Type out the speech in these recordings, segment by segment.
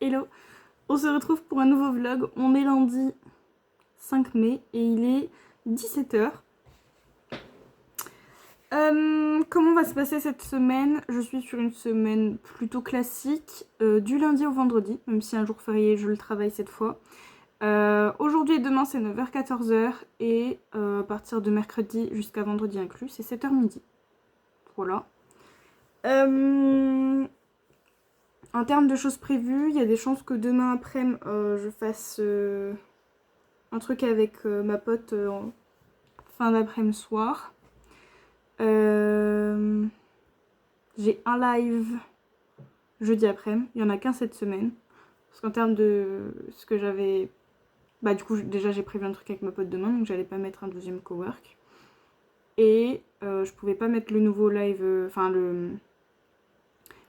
Hello, on se retrouve pour un nouveau vlog. On est lundi 5 mai et il est 17h. Comment va se passer cette semaine? Je suis sur une semaine plutôt classique, du lundi au vendredi, même si un jour férié je le travaille cette fois. Aujourd'hui et demain c'est 9h-14h et à partir de mercredi jusqu'à vendredi inclus c'est 7h midi. Voilà. En termes de choses prévues, il y a des chances que demain après-midi je fasse un truc avec ma pote en fin d'après-midi soir. J'ai un live jeudi après-midi, il n'y en a qu'un cette semaine. Parce qu'en termes de ce que j'avais... Bah du coup déjà j'ai prévu un truc avec ma pote demain, donc j'allais pas mettre un deuxième cowork. Et je pouvais pas mettre le nouveau live, enfin le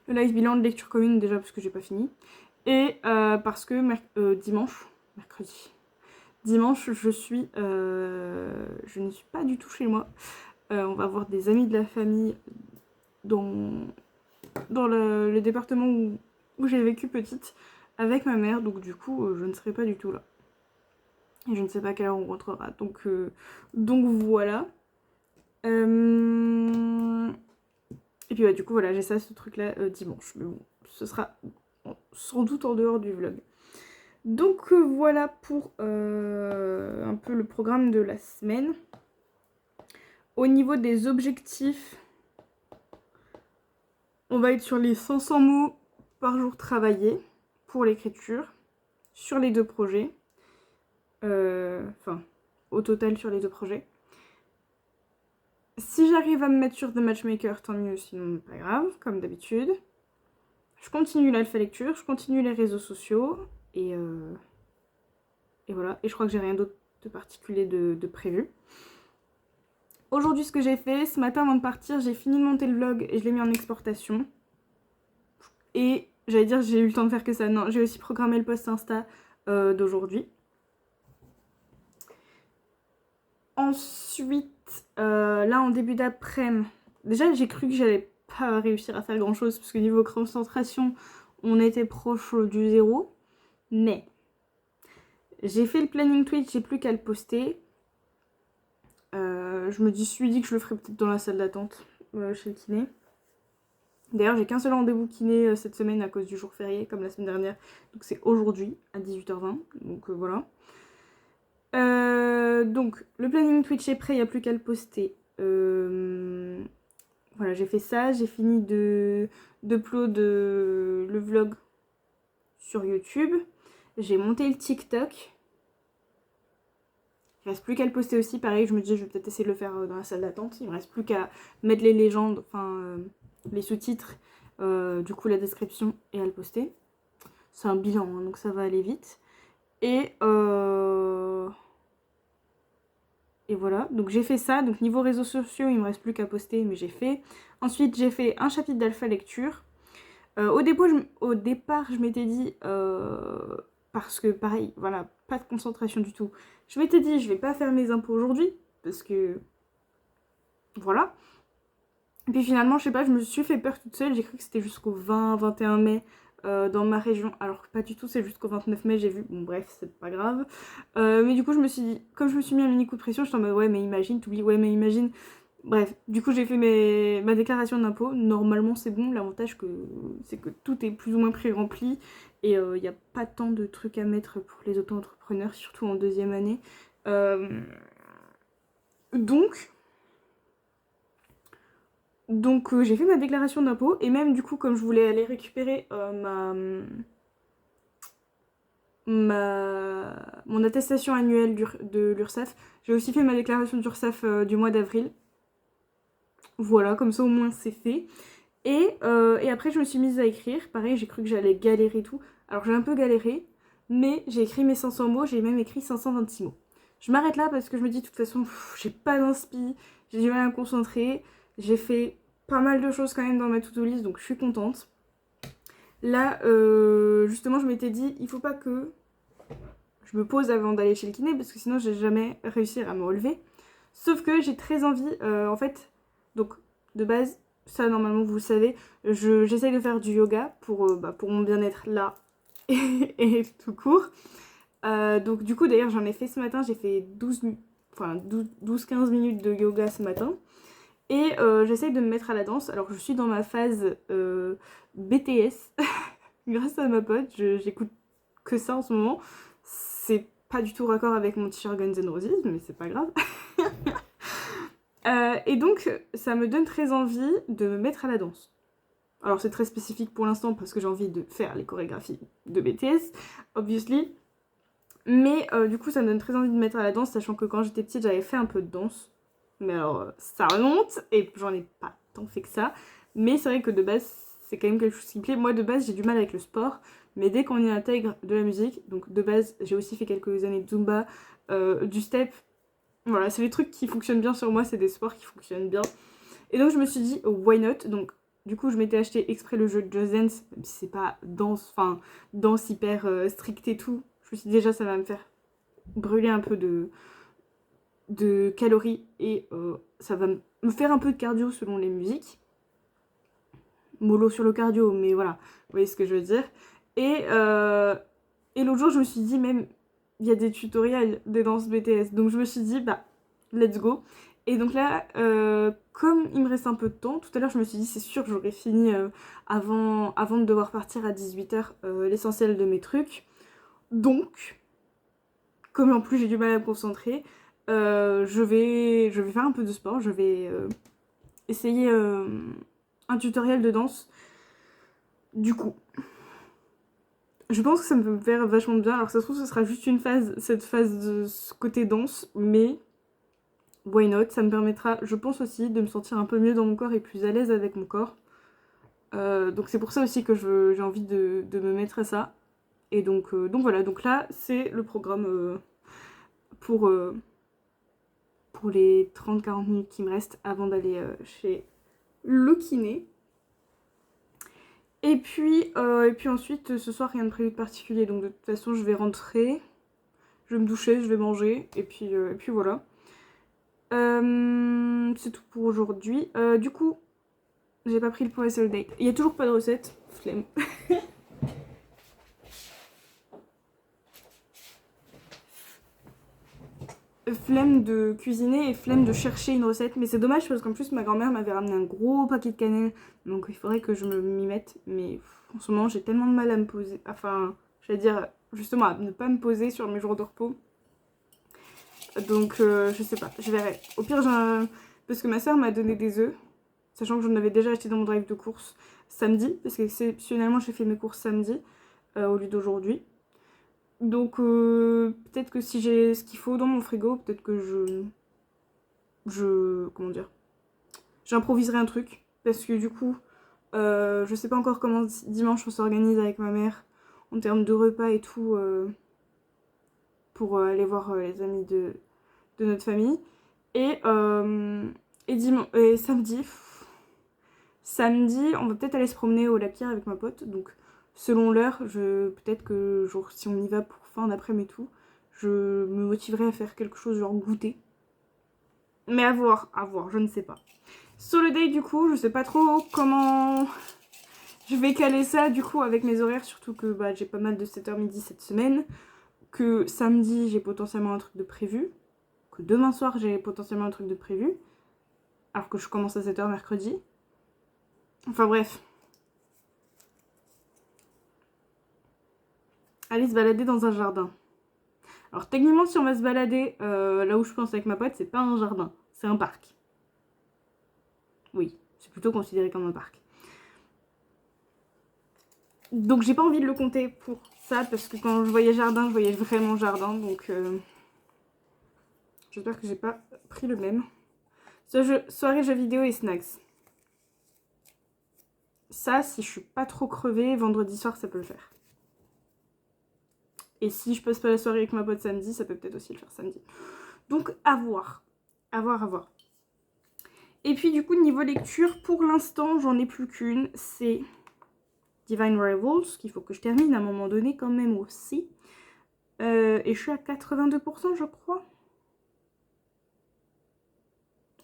live bilan de lecture commune déjà parce que j'ai pas fini. Et parce que dimanche je ne suis pas du tout chez moi. On va voir des amis de la famille dans le département où j'ai vécu petite avec ma mère, donc du coup je ne serai pas du tout là. Et je ne sais pas à quelle heure on rentrera, donc voilà. Et puis du coup voilà, j'ai ce truc là dimanche, mais bon, ce sera sans doute en dehors du vlog. Donc voilà pour un peu le programme de la semaine. Au niveau des objectifs, on va être sur les 500 mots par jour travaillés pour l'écriture, sur les deux projets. Enfin, au total sur les deux projets. Si j'arrive à me mettre sur The Matchmaker, tant mieux, sinon pas grave, comme d'habitude. Je continue l'alpha lecture, je continue les réseaux sociaux, et voilà. Et je crois que j'ai rien d'autre de particulier de prévu. Aujourd'hui, ce que j'ai fait, ce matin avant de partir, j'ai fini de monter le vlog et je l'ai mis en exportation. Et j'allais dire j'ai eu le temps de faire que ça, non, j'ai aussi programmé le post Insta d'aujourd'hui. Ensuite, là en début d'après-midi, déjà j'ai cru que j'allais pas réussir à faire grand chose parce que niveau concentration, on était proche du zéro. Mais j'ai fait le planning Twitch, j'ai plus qu'à le poster. Je me suis dit que je le ferais peut-être dans la salle d'attente chez le kiné. D'ailleurs, j'ai qu'un seul rendez-vous kiné cette semaine à cause du jour férié, comme la semaine dernière. Donc c'est aujourd'hui à 18h20. Donc voilà. Donc le planning Twitch est prêt, il n'y a plus qu'à le poster. Voilà, j'ai fait ça, j'ai fini d'upload le vlog sur YouTube. J'ai monté le TikTok. Il ne reste plus qu'à le poster aussi, pareil, je me dis je vais peut-être essayer de le faire dans la salle d'attente. Il ne me reste plus qu'à mettre les légendes, enfin les sous-titres, du coup la description et à le poster. C'est un bilan, hein, donc ça va aller vite. Et voilà, donc j'ai fait ça. Donc niveau réseaux sociaux, il me reste plus qu'à poster, mais j'ai fait. Ensuite, j'ai fait un chapitre d'alpha lecture. Au départ, je m'étais dit, parce que pareil, voilà, pas de concentration du tout. Je m'étais dit, je vais pas faire mes impôts aujourd'hui, parce que voilà. Et puis finalement, je sais pas, je me suis fait peur toute seule. J'ai cru que c'était jusqu'au 20-21 mai dans ma région, alors que pas du tout, c'est jusqu'au 29 mai, j'ai vu. Bon, bref, c'est pas grave. Mais du coup, je me suis dit, comme je me suis mis un mini coup de pression, j'étais en mode ouais, mais imagine, t'oublies, ouais, mais imagine. Bref, du coup, j'ai fait ma déclaration d'impôt. Normalement, c'est bon. L'avantage, c'est que tout est plus ou moins pré-rempli et il n'y a pas tant de trucs à mettre pour les auto-entrepreneurs, surtout en deuxième année. Donc j'ai fait ma déclaration d'impôt et même du coup comme je voulais aller récupérer mon attestation annuelle de l'URSSAF, j'ai aussi fait ma déclaration d'URSSAF du mois d'avril. Voilà, comme ça au moins c'est fait. Et après je me suis mise à écrire, pareil j'ai cru que j'allais galérer et tout. Alors j'ai un peu galéré, mais j'ai écrit mes 500 mots, j'ai même écrit 526 mots. Je m'arrête là parce que je me dis de toute façon j'ai pas d'inspi, j'ai du mal à me concentrer. J'ai fait pas mal de choses quand même dans ma to-do list, donc je suis contente. Là, justement, je m'étais dit, il faut pas que je me pose avant d'aller chez le kiné, parce que sinon, je vais jamais réussir à me relever. Sauf que j'ai très envie, en fait, donc de base, ça normalement vous le savez, j'essaye de faire du yoga pour mon bien-être là, et tout court. Donc du coup d'ailleurs j'en ai fait ce matin, j'ai fait 12-15 minutes de yoga ce matin. Et j'essaye de me mettre à la danse. Alors je suis dans ma phase BTS grâce à ma pote, j'écoute que ça en ce moment. C'est pas du tout raccord avec mon t-shirt Guns N' Roses, mais c'est pas grave. Et donc ça me donne très envie de me mettre à la danse. Alors c'est très spécifique pour l'instant parce que j'ai envie de faire les chorégraphies de BTS, obviously. Mais du coup ça me donne très envie de me mettre à la danse, sachant que quand j'étais petite j'avais fait un peu de danse. Mais alors ça remonte et j'en ai pas tant fait que ça. Mais c'est vrai que de base c'est quand même quelque chose qui me plaît. Moi de base j'ai du mal avec le sport, mais dès qu'on y intègre de la musique, donc de base j'ai aussi fait quelques années de Zumba, du step. Voilà, c'est des trucs qui fonctionnent bien sur moi, c'est des sports qui fonctionnent bien. Et donc je me suis dit, oh, why not? Donc du coup je m'étais acheté exprès le jeu de Just Dance, même si c'est pas danse, enfin danse hyper stricte et tout. Je me suis dit déjà ça va me faire brûler un peu de calories et ça va me faire un peu de cardio selon les musiques. Mollo sur le cardio, mais voilà, vous voyez ce que je veux dire. Et l'autre jour je me suis dit même, il y a des tutoriels des danses BTS, donc je me suis dit bah let's go. Et donc là, comme il me reste un peu de temps, tout à l'heure je me suis dit c'est sûr que j'aurais fini avant de devoir partir à 18h l'essentiel de mes trucs. Donc, comme en plus j'ai du mal à me concentrer, je vais faire un peu de sport, je vais essayer un tutoriel de danse. Du coup, je pense que ça me peut me faire vachement bien. Alors ça se trouve ce sera juste une phase, cette phase de ce côté danse, mais why not? Ça me permettra, je pense aussi, de me sentir un peu mieux dans mon corps et plus à l'aise avec mon corps. Donc c'est pour ça aussi que j'ai envie de me mettre à ça. Et donc voilà, donc là c'est le programme pour les 30-40 minutes qui me restent avant d'aller chez le kiné. Et puis ensuite, ce soir, rien de prévu de particulier. Donc de toute façon, je vais rentrer, je vais me doucher, je vais manger. Et puis voilà. C'est tout pour aujourd'hui. Du coup, j'ai pas pris le point SL Date. Il y a toujours pas de recette. Flemme. Flemme de cuisiner et flemme de chercher une recette. Mais c'est dommage parce qu'en plus, ma grand-mère m'avait ramené un gros paquet de cannelle. Donc il faudrait que je m'y mette. Mais en ce moment, j'ai tellement de mal à me poser. Enfin, j'allais dire justement à ne pas me poser sur mes jours de repos. Donc je sais pas, je verrai. Au pire, parce que ma soeur m'a donné des œufs. Sachant que j'en avais déjà acheté dans mon drive de course samedi. Parce qu'exceptionnellement, j'ai fait mes courses samedi au lieu d'aujourd'hui. Donc peut-être que si j'ai ce qu'il faut dans mon frigo, peut-être que comment dire, j'improviserai un truc. Parce que du coup, je sais pas encore comment dimanche on s'organise avec ma mère en termes de repas et tout pour aller voir les amis de notre famille. Et samedi, on va peut-être aller se promener au Lapierre avec ma pote. Donc selon l'heure, peut-être que genre, si on y va pour fin d'après-midi et tout, je me motiverai à faire quelque chose genre goûter. Mais à voir, je ne sais pas. Sur le date du coup, je sais pas trop comment je vais caler ça du coup avec mes horaires, surtout que bah, j'ai pas mal de 7h midi cette semaine, que samedi j'ai potentiellement un truc de prévu, que demain soir j'ai potentiellement un truc de prévu, alors que je commence à 7h mercredi. Enfin bref. Aller se balader dans un jardin. Alors techniquement si on va se balader là où je pense avec ma pote, c'est pas un jardin, c'est un parc. Oui, c'est plutôt considéré comme un parc. Donc j'ai pas envie de le compter pour ça, parce que quand je voyais jardin, je voyais vraiment jardin, donc j'espère que j'ai pas pris le même. Soirée jeux vidéo et snacks. Ça, si je suis pas trop crevée, vendredi soir, ça peut le faire. Et si je passe pas la soirée avec ma pote samedi, ça peut peut-être aussi le faire samedi. Donc à voir. À voir, à voir. Et puis du coup, niveau lecture, pour l'instant, j'en ai plus qu'une. C'est Divine Rivals, qu'il faut que je termine à un moment donné quand même aussi. Et je suis à 82%, je crois.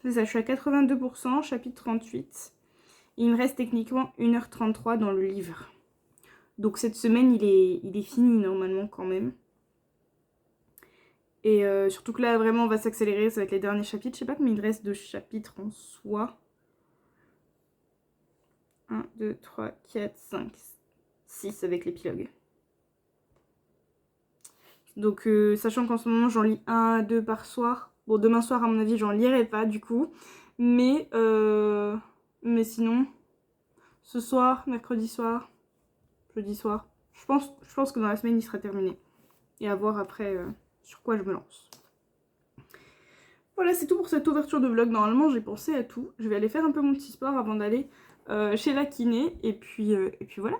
C'est ça, je suis à 82%, chapitre 38. Il me reste techniquement 1h33 dans le livre. Donc cette semaine, il est fini normalement quand même. Et surtout que là, vraiment, on va s'accélérer, ça va être les derniers chapitres. Je sais pas combien il reste de chapitres en soi. 1, 2, 3, 4, 5, 6 avec l'épilogue. Donc, sachant qu'en ce moment, j'en lis 1 à 2 par soir. Bon, demain soir, à mon avis, j'en lirai pas, du coup. Mais sinon, ce soir, mercredi soir, jeudi soir, je pense que dans la semaine, il sera terminé. Et à voir après sur quoi je me lance. Voilà, c'est tout pour cette ouverture de vlog. Normalement, j'ai pensé à tout. Je vais aller faire un peu mon petit sport avant d'aller chez la kiné. Et puis voilà.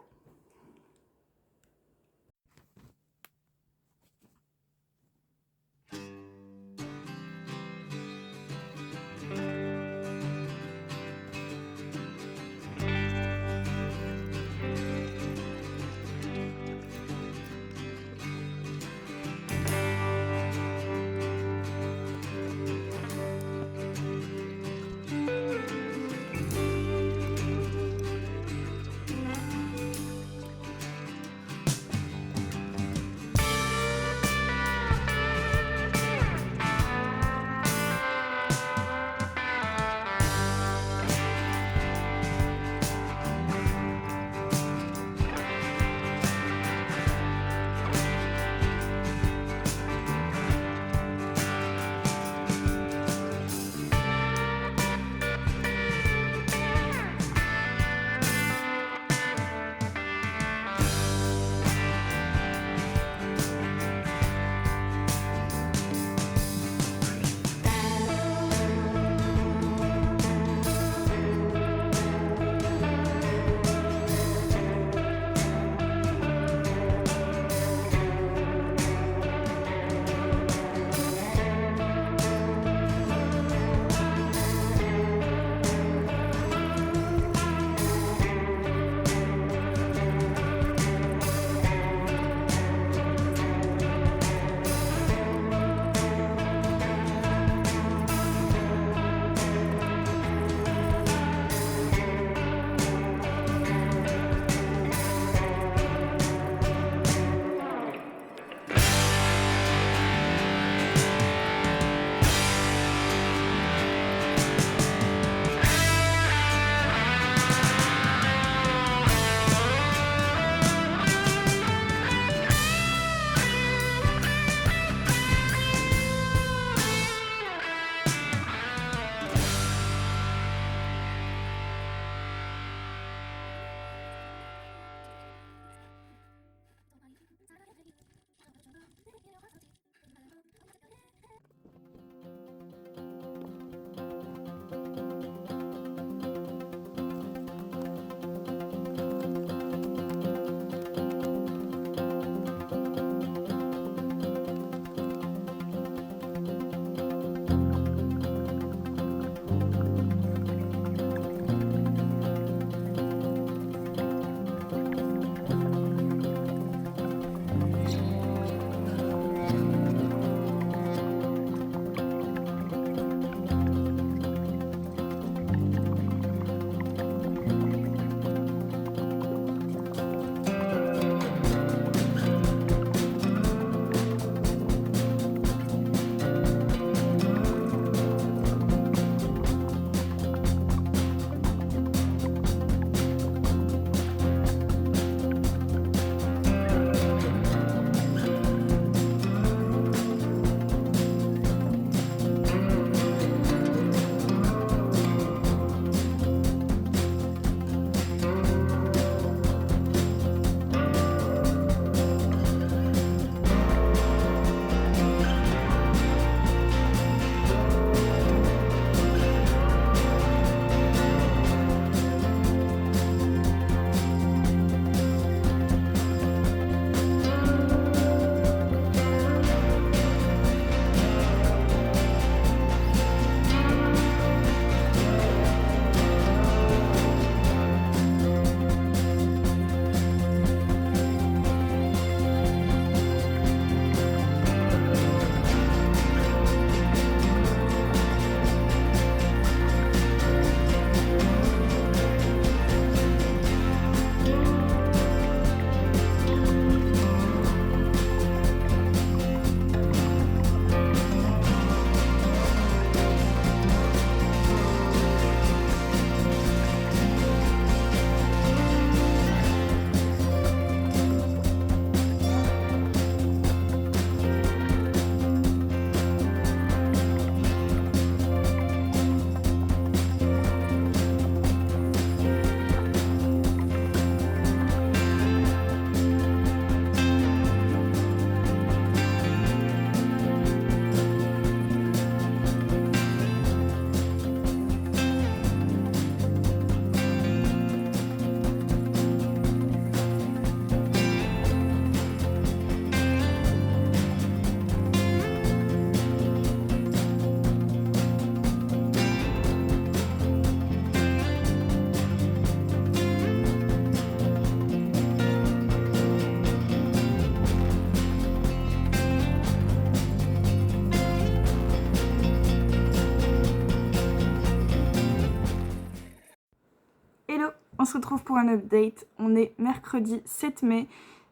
On se retrouve pour un update. On est mercredi 7 mai.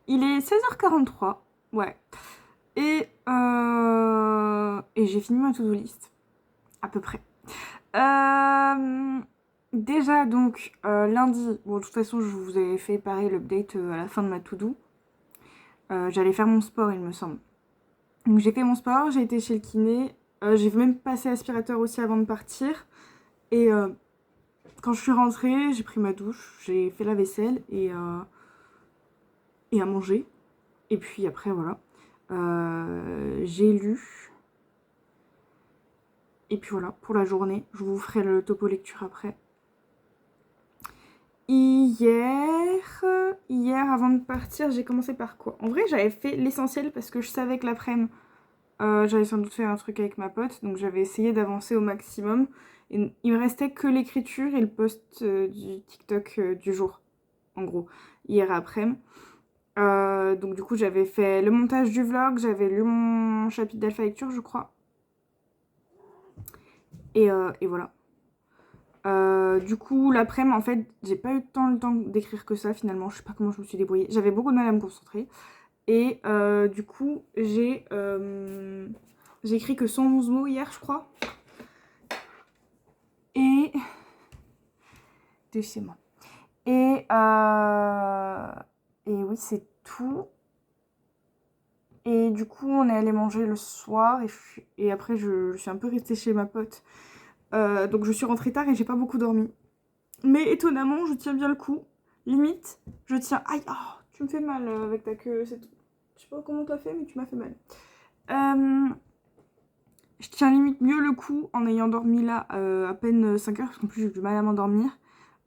Il est 16h43. Ouais. Et j'ai fini ma to-do list. À peu près. Déjà, donc, lundi, bon, de toute façon, je vous avais fait pareil l'update à la fin de ma to-do. J'allais faire mon sport, il me semble. Donc, j'ai fait mon sport, j'ai été chez le kiné. J'ai même passé aspirateur aussi avant de partir. Et quand je suis rentrée, j'ai pris ma douche, j'ai fait la vaisselle et à manger. Et puis après, voilà. J'ai lu. Et puis voilà, pour la journée. Je vous ferai le topo lecture après. Hier, avant de partir, j'ai commencé par quoi? En vrai, j'avais fait l'essentiel parce que je savais que l'après-midi, j'allais sans doute faire un truc avec ma pote. Donc j'avais essayé d'avancer au maximum. Et il me restait que l'écriture et le post du TikTok du jour. En gros, hier après-midi. Donc du coup, j'avais fait le montage du vlog, j'avais lu mon chapitre d'alpha lecture, je crois. Et voilà. Du coup, l'après-midi, en fait, j'ai pas eu tant le temps d'écrire que ça finalement. Je sais pas comment je me suis débrouillée. J'avais beaucoup de mal à me concentrer. Et du coup, j'ai écrit que 111 mots hier, je crois. Et de chez moi. Et oui, c'est tout. Et du coup, on est allé manger le soir. Et après, je suis un peu restée chez ma pote. Donc je suis rentrée tard et j'ai pas beaucoup dormi. Mais étonnamment, je tiens bien le coup. Limite, je tiens... Aïe, oh, tu me fais mal avec ta queue. Je sais pas comment t'as fait, mais tu m'as fait mal. Je tiens limite mieux le coup en ayant dormi là à peine 5 heures, parce qu'en plus j'ai du mal à m'endormir,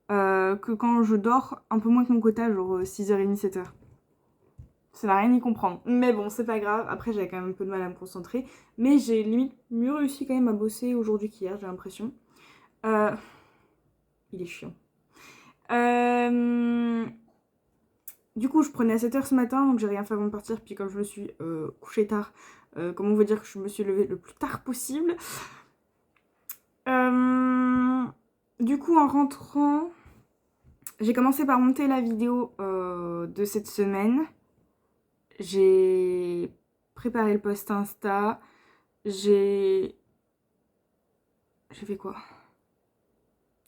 que quand je dors un peu moins que mon quota, genre 6h30, 7h. Ça n'a rien y comprendre. Mais bon, c'est pas grave. Après, j'avais quand même un peu de mal à me concentrer. Mais j'ai limite mieux réussi quand même à bosser aujourd'hui qu'hier, j'ai l'impression. Il est chiant. Du coup, je prenais à 7h ce matin, donc j'ai rien fait avant de partir. Puis comme je me suis couchée tard, comment on veut dire que je me suis levée le plus tard possible. Du coup, en rentrant, j'ai commencé par monter la vidéo de cette semaine. J'ai préparé le post Insta. J'ai fait quoi?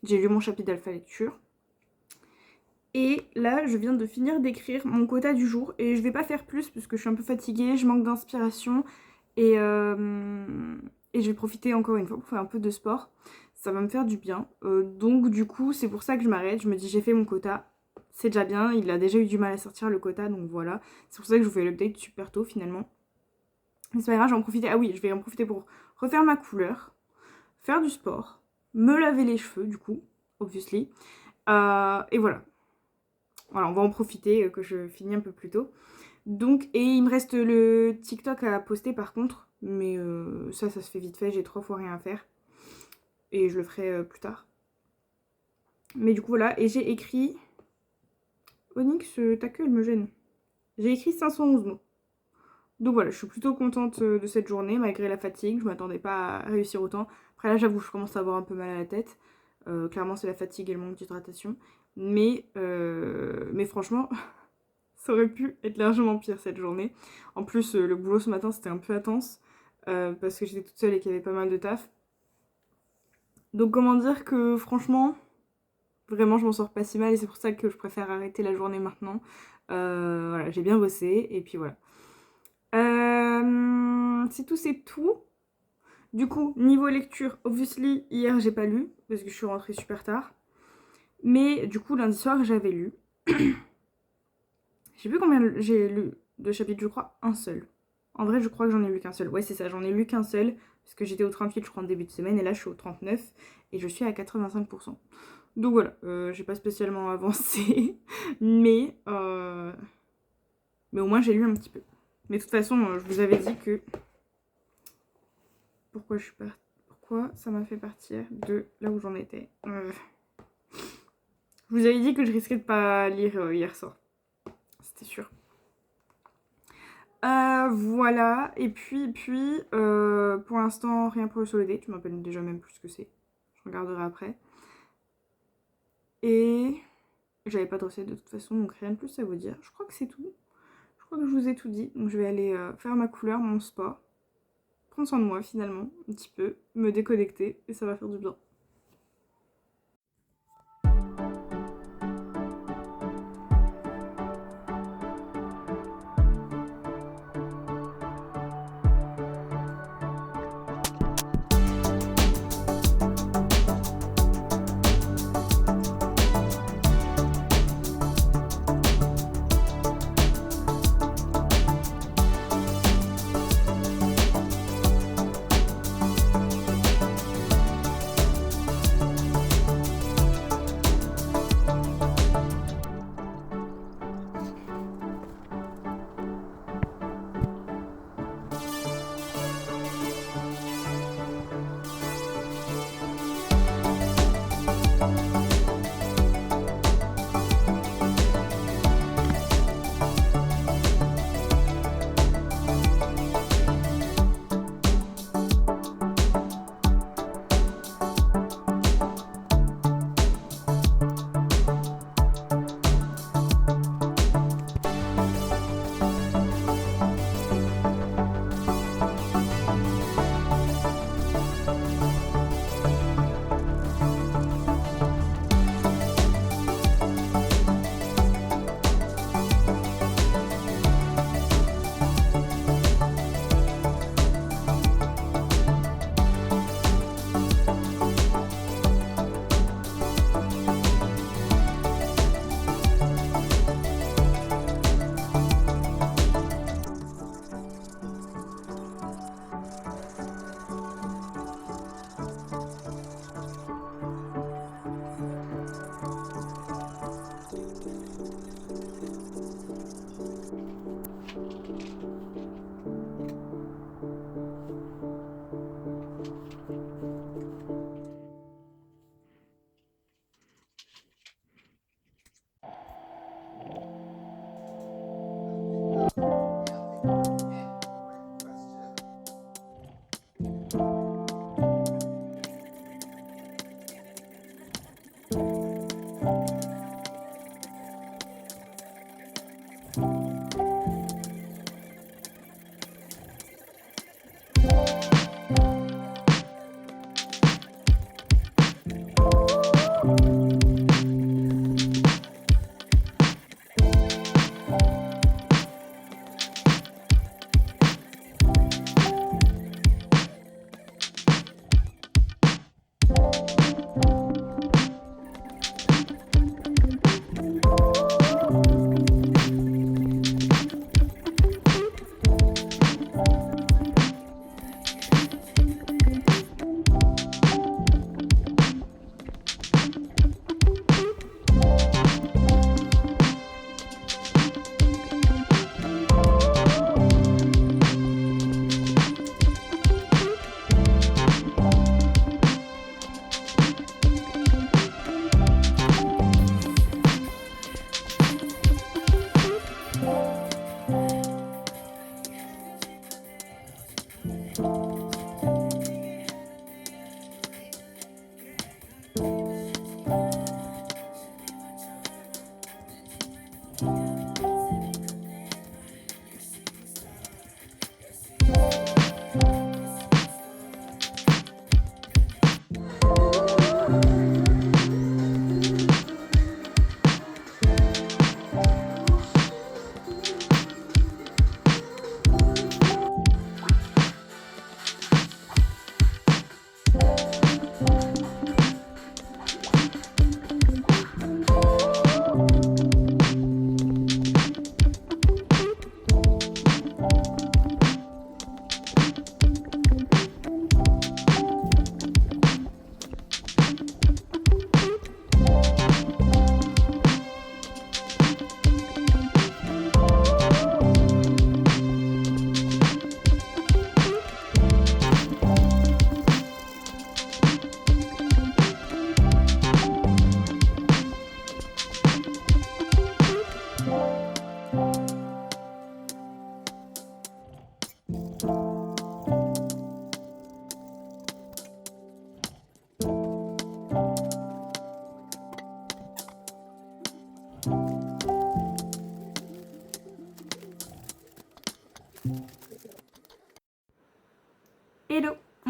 J'ai lu mon chapitre d'alpha lecture. Et là, je viens de finir d'écrire mon quota du jour. Et je vais pas faire plus parce que je suis un peu fatiguée, je manque d'inspiration. Et je vais profiter encore une fois pour faire un peu de sport. Ça va me faire du bien. Donc du coup, c'est pour ça que je m'arrête. Je me dis, j'ai fait mon quota. C'est déjà bien. Il a déjà eu du mal à sortir le quota. Donc voilà. C'est pour ça que je vous fais l'update super tôt finalement. Mais c'est pas grave, j'en profiter. Ah oui, je vais en profiter pour refaire ma couleur. Faire du sport. Me laver les cheveux du coup. Obviously. Et voilà. Voilà, on va en profiter que je finis un peu plus tôt. Donc, et il me reste le TikTok à poster par contre. Mais ça se fait vite fait, j'ai 3 fois rien à faire. Et je le ferai plus tard. Mais du coup voilà, et j'ai écrit... Onyx, ta queue elle me gêne. J'ai écrit 511 mots. Donc voilà, je suis plutôt contente de cette journée, malgré la fatigue. Je m'attendais pas à réussir autant. Après là, j'avoue, je commence à avoir un peu mal à la tête. Clairement, c'est la fatigue et le manque d'hydratation. Mais franchement, ça aurait pu être largement pire cette journée. En plus, le boulot ce matin, c'était un peu intense. Parce que j'étais toute seule et qu'il y avait pas mal de taf. Donc comment dire que franchement, vraiment je m'en sors pas si mal et c'est pour ça que je préfère arrêter la journée maintenant. Voilà, j'ai bien bossé et puis voilà. C'est tout. Du coup, niveau lecture, obviously, hier j'ai pas lu parce que je suis rentrée super tard. Mais du coup, lundi soir, j'avais lu. Je sais plus combien j'ai lu de chapitres, je crois, un seul. En vrai, je crois que j'en ai lu qu'un seul. Ouais, c'est ça, j'en ai lu qu'un seul. Parce que j'étais au 38, je crois, en début de semaine. Et là, je suis au 39. Et je suis à 85%. Donc voilà, j'ai pas spécialement avancé. Mais au moins, j'ai lu un petit peu. Mais de toute façon, je vous avais dit que... Pourquoi ça m'a fait partir de là où j'en étais. Je vous avais dit que je risquais de pas lire hier soir. C'était sûr. Voilà, et puis pour l'instant, rien pour le solo date. Je m'appelle déjà même plus ce que c'est. Je regarderai après. Et J'avais pas de recette de toute façon, donc rien de plus à vous dire. Je crois que c'est tout. Je crois que je vous ai tout dit. Donc je vais aller faire ma couleur, mon spa. Prendre soin de moi finalement, un petit peu. Me déconnecter et ça va faire du bien.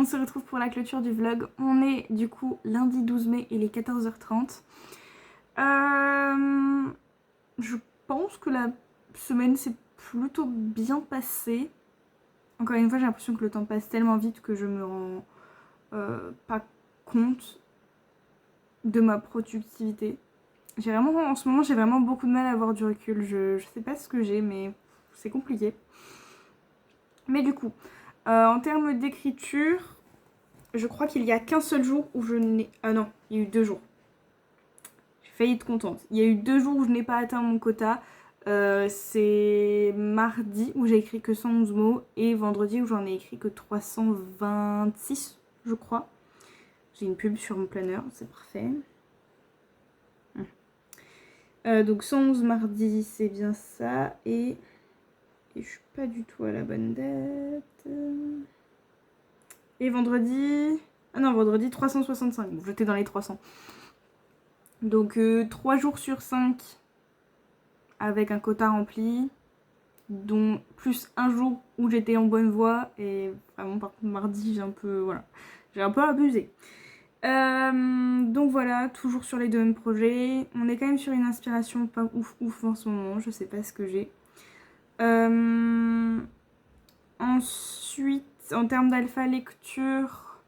se retrouve pour la clôture du vlog. On est du coup lundi 12 mai et il est 14h30. Je pense que la semaine s'est plutôt bien passée. Encore une fois, j'ai l'impression que le temps passe tellement vite que je me rends pas compte de ma productivité. En ce moment, j'ai vraiment beaucoup de mal à avoir du recul. Je sais pas ce que j'ai, mais c'est compliqué. Mais du coup, en termes d'écriture, je crois qu'il y a qu'un seul jour où je n'ai... Ah non, il y a eu 2 jours. J'ai failli être contente. Il y a eu 2 jours où je n'ai pas atteint mon quota. C'est mardi où j'ai écrit que 111 mots et vendredi où j'en ai écrit que 326, je crois. J'ai une pub sur mon planeur, c'est parfait. Donc 111 mardi, c'est bien ça. Et je suis pas du tout à la bonne date. Et vendredi... Ah non, vendredi 365. Bon, j'étais dans les 300. Donc 3 jours sur 5 avec un quota rempli. Dont plus un jour où j'étais en bonne voie. Et vraiment, par contre, mardi, j'ai un peu... Voilà. J'ai un peu abusé. Donc voilà, toujours sur les deux mêmes projets. On est quand même sur une inspiration pas ouf en ce moment. Je sais pas ce que j'ai. Ensuite, en termes d'alpha lecture,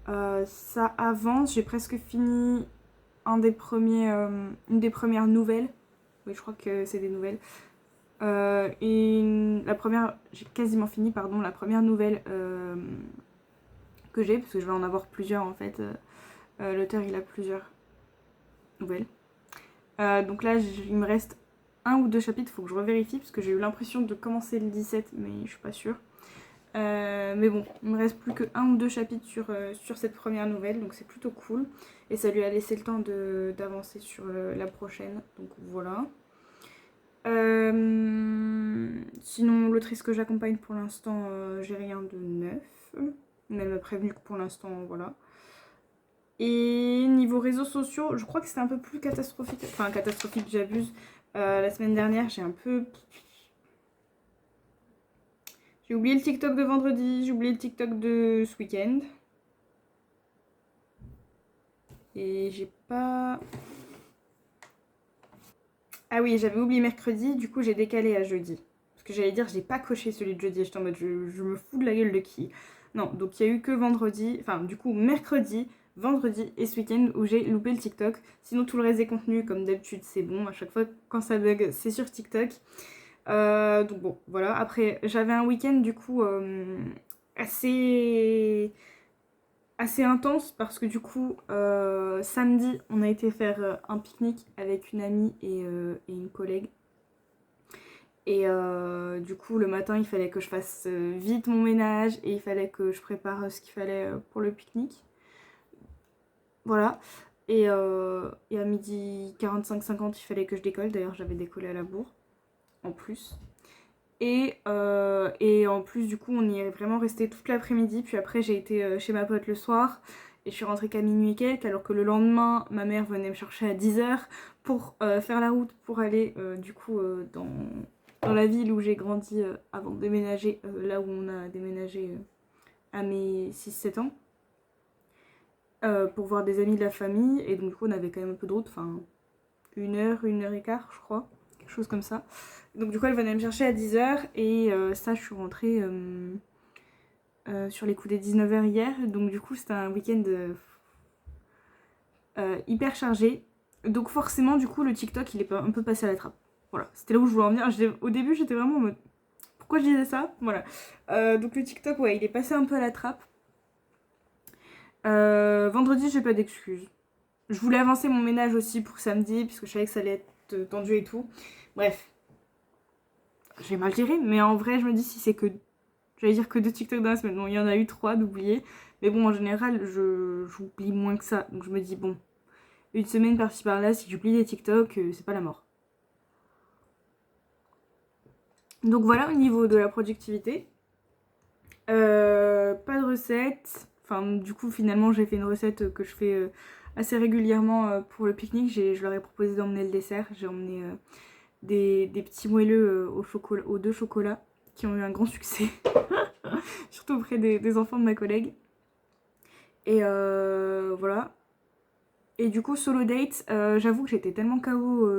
ça avance. J'ai presque fini une des premières nouvelles. Oui, je crois que c'est des nouvelles. Et la première, j'ai quasiment fini, pardon, la première nouvelle que j'ai, parce que je vais en avoir plusieurs en fait. L'auteur il a plusieurs nouvelles. Donc là, il me reste 1 ou 2 chapitres, il faut que je revérifie, parce que j'ai eu l'impression de commencer le 17, mais je suis pas sûre. Mais bon, il me reste plus que 1 ou 2 chapitres sur cette première nouvelle, donc c'est plutôt cool. Et ça lui a laissé le temps d'avancer sur la prochaine, donc voilà. Sinon, l'autrice que j'accompagne pour l'instant, j'ai rien de neuf. Mais elle m'a prévenu que pour l'instant, voilà. Et niveau réseaux sociaux, je crois que c'était un peu plus catastrophique. Enfin, catastrophique, j'abuse. La semaine dernière, j'ai oublié le TikTok de vendredi, j'ai oublié le TikTok de ce week-end. Et j'ai pas... Ah oui, j'avais oublié mercredi, du coup j'ai décalé à jeudi. Parce que j'allais dire, j'ai pas coché celui de jeudi, j'étais en mode je me fous de la gueule de qui. Non, donc il y a eu que vendredi, enfin du coup mercredi, vendredi et ce week-end où j'ai loupé le TikTok. Sinon tout le reste des contenus, comme d'habitude, c'est bon. À chaque fois quand ça bug, c'est sur TikTok. Donc bon, voilà. Après, j'avais un week-end du coup assez intense parce que du coup samedi on a été faire un pique-nique avec une amie et une collègue et du coup le matin il fallait que je fasse vite mon ménage et il fallait que je prépare ce qu'il fallait pour le pique-nique, voilà. Et à midi 45-50 il fallait que je décolle, d'ailleurs j'avais décollé à la bourre en plus. Et en plus du coup on y est vraiment resté toute l'après-midi, puis après j'ai été chez ma pote le soir et je suis rentrée qu'à minuit et quelques, alors que le lendemain ma mère venait me chercher à 10h pour faire la route pour aller du coup dans la ville où j'ai grandi avant de déménager, là où on a déménagé à mes 6-7 ans, pour voir des amis de la famille. Et donc du coup on avait quand même un peu de route, enfin 1 heure et quart je crois, quelque chose comme ça. Donc du coup elle venait me chercher à 10h et ça je suis rentrée sur les coups des 19h hier. Donc du coup c'était un week-end hyper chargé. Donc forcément du coup le TikTok il est un peu passé à la trappe. Voilà, c'était là où je voulais en venir. Au début j'étais vraiment en mode pourquoi je disais ça. Voilà. Donc le TikTok ouais il est passé un peu à la trappe. Vendredi j'ai pas d'excuses. Je voulais avancer mon ménage aussi pour samedi puisque je savais que ça allait être tendu et tout. Bref. J'ai mal géré, mais en vrai je me dis si c'est que... J'allais dire que 2 TikTok dans la semaine. Non, il y en a eu 3 d'oubliés. Mais bon, en général, j'oublie moins que ça. Donc je me dis, bon, une semaine par-ci par-là, si j'oublie les TikTok, c'est pas la mort. Donc voilà, au niveau de la productivité. Pas de recette. Enfin, du coup, finalement, j'ai fait une recette que je fais assez régulièrement pour le pique-nique. Je leur ai proposé d'emmener le dessert. J'ai emmené des petits moelleux aux 2 chocolats qui ont eu un grand succès. Surtout auprès des enfants de ma collègue. Et voilà. Et du coup, solo date, j'avoue que j'étais tellement KO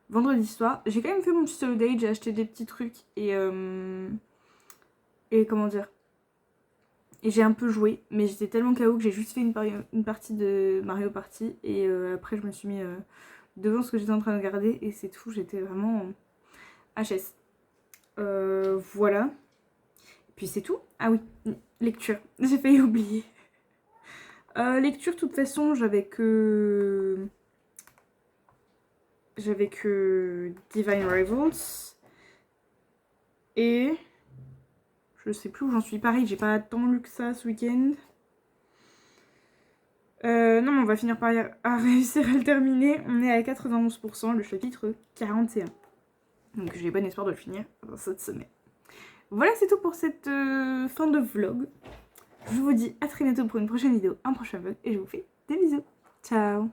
vendredi soir. J'ai quand même fait mon petit solo date, j'ai acheté des petits trucs et comment dire. Et j'ai un peu joué, mais j'étais tellement KO que j'ai juste fait une partie de Mario Party. Et après, je me suis mis devant ce que j'étais en train de regarder et c'est tout. J'étais vraiment HS. Voilà. Et puis c'est tout. Ah oui, lecture. J'ai failli oublier. Lecture, de toute façon, j'avais que Divine Rivals. Et je sais plus où j'en suis. Pareil, j'ai pas tant lu que ça ce week-end. Non, mais on va finir par réussir à le terminer. On est à 91%, le chapitre 41. Donc j'ai bon espoir de le finir cette semaine. Voilà, c'est tout pour cette fin de vlog. Je vous dis à très bientôt pour une prochaine vidéo, un prochain vlog, et je vous fais des bisous. Ciao!